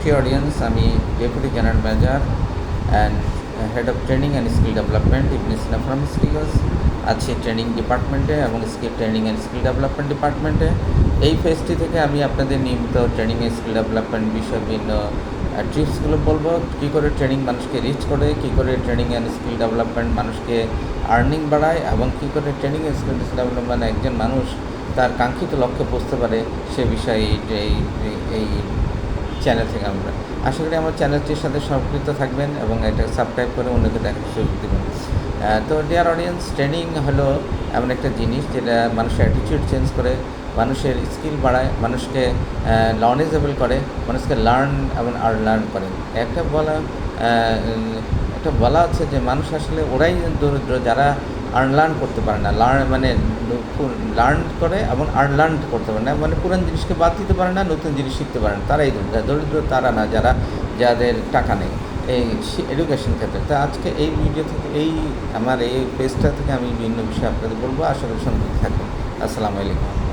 প্রিয় অডিয়েন্স, আমি deputy general manager and head of training and skill development Ibn Sina pharmaceuticals আছি training ডিপার্টমেন্টে এবং skill training and skill development ডিপার্টমেন্টে। এই ফেজটি থেকে আমি আপনাদের নিয়মিত ট্রেনিং অ্যান্ড স্কিল ডেভেলপমেন্ট বিষয়ে বিভিন্ন টিপসগুলো বলবো, কী করে ট্রেনিং মানুষকে রিচ করে, কী করে ট্রেনিং অ্যান্ড স্কিল ডেভেলপমেন্ট মানুষকে আর্নিং বাড়ায়, এবং কী করে ট্রেনিং অ্যান্ড স্কিল ডেভেলপমেন্ট একজন মানুষ তার কাঙ্ক্ষিত লক্ষ্যে পৌঁছতে পারে সে বিষয়ে এই চ্যানেল থেকে আমরা আশা করি আমার চ্যানেলটির সাথে সম্পৃক্ত থাকবেন এবং এটা সাবস্ক্রাইব করে অন্যকে দেখার সুযোগ দেবেন। তো ডিয়ার অডিয়েন্স, ট্রেনিং হলো এমন একটা জিনিস যেটা মানুষের অ্যাটিটিউড চেঞ্জ করে, মানুষের স্কিল বাড়ায়, মানুষকে নলেজেবল করে, মানুষকে লার্ন এবং আনলার্ন করে। একটা বলা আছে যে মানুষ আসলে ওরাই দরিদ্র যারা আনলার্ন করতে পারে না, লার্ন করে এবং আনলার্ন করতে পারে না, মানে পুরান জিনিসকে বাদ দিতে পারে না, নতুন জিনিস শিখতে পারে না, তারাই দরিদ্র তারা না যাদের টাকা নেই এই এডুকেশন ক্ষেত্রে। তো আজকে এই ভিডিও থেকে আমার এই পেজটা থেকে আমি বিভিন্ন বিষয়ে আপনাদের বলবো, আশা করি সঙ্গে থাকবেন। আসসালামু আলাইকুম।